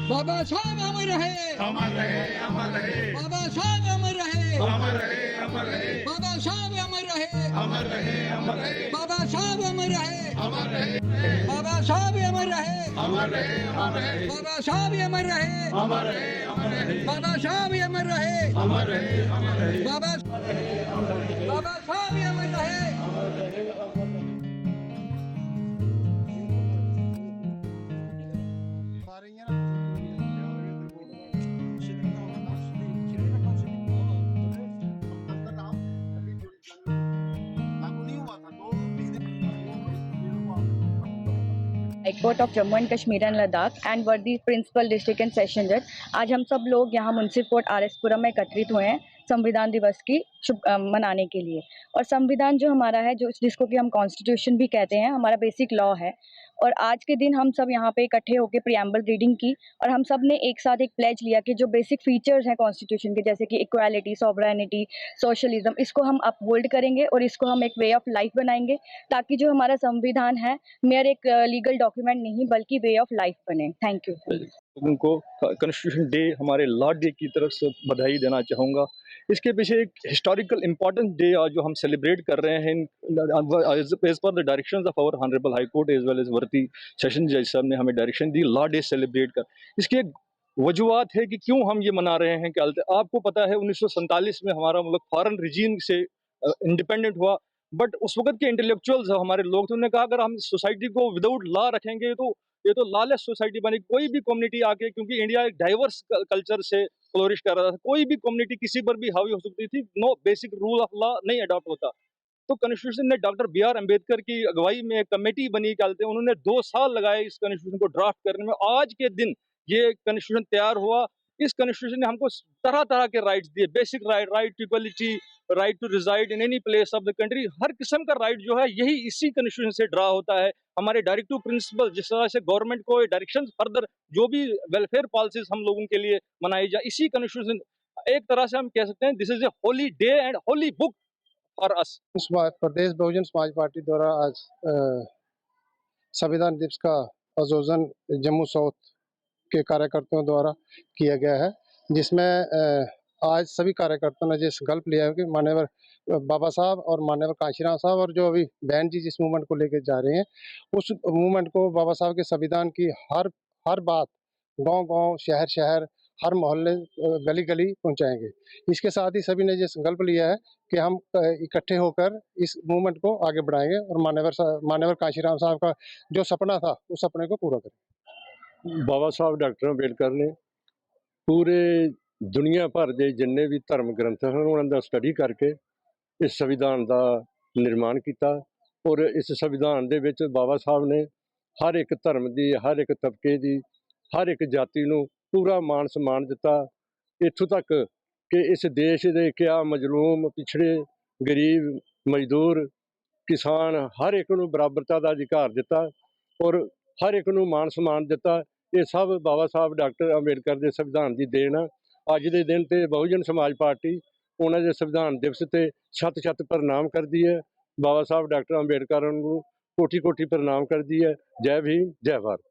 बाबा साहब अमर रहे, अमर रहे, अमर रहे, बाबा साहब अमर रहे, अमर रहे, अमर रहे, बाबा साहब अमर रहे, अमर रहे, अमर रहे, बाबा साहब अमर रहे, अमर रहे, बाबा साहब अमर रहे, अमर रहे, अमर रहे, बाबा साहब अमर रहे, अमर रहे, अमर रहे, बाबा साहब अमर रहे, अमर रहे, अमर रहे, बाबा बाबा साहब अमर रहे। High court of Jammu and Kashmir and Ladakh and वर्दी प्रिंसिपल डिस्ट्रिक्ट एंड सेशन जज। आज हम सब लोग यहाँ मुंसिफ कोर्ट RS पुरम में एकत्रित हुए हैं संविधान दिवस की मनाने के लिए। और संविधान जो हमारा है, जो जिसको कि हम कॉन्स्टिट्यूशन भी कहते हैं, हमारा बेसिक लॉ है। और आज के दिन हम सब यहाँ पे इकट्ठे होकर प्रियम्बल रीडिंग की और हम सब ने एक साथ एक प्लेज लिया कि जो बेसिक फीचर्स हैं कॉन्स्टिट्यूशन के, जैसे कि इक्वालिटी, सॉवरेनिटी, सोशलिज्म, इसको हम अपहोल्ड करेंगे और इसको हम एक वे ऑफ लाइफ बनाएंगे, ताकि जो हमारा संविधान है मेयर एक लीगल डॉक्यूमेंट नहीं बल्कि वे ऑफ लाइफ बने। Thank you. लोगों को कॉन्स्टिट्यूशन डे, हमारे लॉ डे की तरफ से बधाई देना चाहूँगा। इसके पीछे एक हिस्टोरिकल इम्पोर्टेंट डे आज जो हम सेलिब्रेट कर रहे हैं as per the directions of our honourable high court as well as worthy session जज साहब ने हमें डायरेक्शन दी लॉ डे सेलिब्रेट कर। इसकी एक वजूहत है कि क्यों हम ये मना रहे हैं। क्या आपको पता है 1947 में हमारा मुल्क फॉरेन रिजीम से इंडिपेंडेंट हुआ, बट उस वक्त के इंटेलेक्चुअल्स हमारे लोग, तो उन्होंने कहा अगर हम सोसाइटी को विदाउट लॉ रखेंगे तो ये तो लॉलेस सोसाइटी बनेगी। कोई भी कम्युनिटी आके, क्योंकि इंडिया एक डाइवर्स कल्चर से फ्लोरिश कर रहा था, कोई भी कम्युनिटी किसी पर भी हावी हो सकती थी, no basic rule of law नहीं अडॉप्ट होता। तो कॉन्स्टिट्यूशन ने डॉक्टर BR अम्बेडकर की अगुवाई में एक कमेटी बनी, कहते हैं उन्होंने 2 साल लगाए इस कॉन्स्टिट्यूशन को ड्राफ्ट करने में। आज के दिन ये कॉन्स्टिट्यूशन तैयार हुआ। इस कॉन्स्टिट्यूशन ने हमको तरह तरह के राइट्स दिए, basic right, right to equality, right to reside in any place of the country. हर किस्म का राइट जो है यही इसी कॉन्स्टिट्यूशन से ड्रा होता है। हमारे डायरेक्टिव प्रिंसिपल, जिस तरह से गवर्नमेंट को डायरेक्शन फर्दर जो भी वेलफेयर पॉलिसीज हम लोगों के लिए बनाई जाए, इसी कॉन्स्टिट्यूशन, एक तरह से हम कह सकते हैं this is a holy day and holy book for us. प्रदेश बहुजन समाज पार्टी द्वारा आज संविधान दिवस का आयोजन जम्मू साउथ के कार्यकर्ताओं द्वारा किया गया है, जिसमें आज सभी कार्यकर्ताओं ने जो संकल्प लिया है कि माननीय बाबा साहब और माननीय कांशीराम साहब और जो अभी बहन जी जिस मूवमेंट को लेकर जा रहे हैं, उस मूवमेंट को बाबा साहब के संविधान की हर बात गांव-गांव, शहर-शहर, हर मोहल्ले, गली-गली पहुंचाएंगे। इसके साथ ही सभी ने ये संकल्प लिया है कि हम इकट्ठे होकर इस मूवमेंट को आगे बढ़ाएंगे और माननीय कांशीराम साहब का जो सपना था उस सपने को पूरा करेंगे। बाबा साहब डॉक्टर अम्बेडकर ने पूरे दुनिया भर के जिन्ने भी धर्म ग्रंथ हैं उन्होंने स्टडी करके इस संविधान का निर्माण किया। और इस संविधान दे विच बाबा साहब ने हर एक धर्म की, हर एक तबके की, हर एक जाति नूं पूरा मान सम्मान दिता। इत्थों तक कि इस देश के क्या मजलूम, पिछड़े, गरीब, मजदूर, किसान, हर एक नूं बराबरता का अधिकार दिता और हर एक नूं मान सम्मान दिता। ये सब बाबा साहब डॉक्टर अम्बेडकर के संविधान की देन है। अज के दिन ते बहुजन समाज पार्टी उन्होंने संविधान दिवस से छत प्रणाम करती है। बाबा साहब डॉक्टर अम्बेडकर को कोटि कोटि प्रणाम करती है। जय भीम, जय भारत।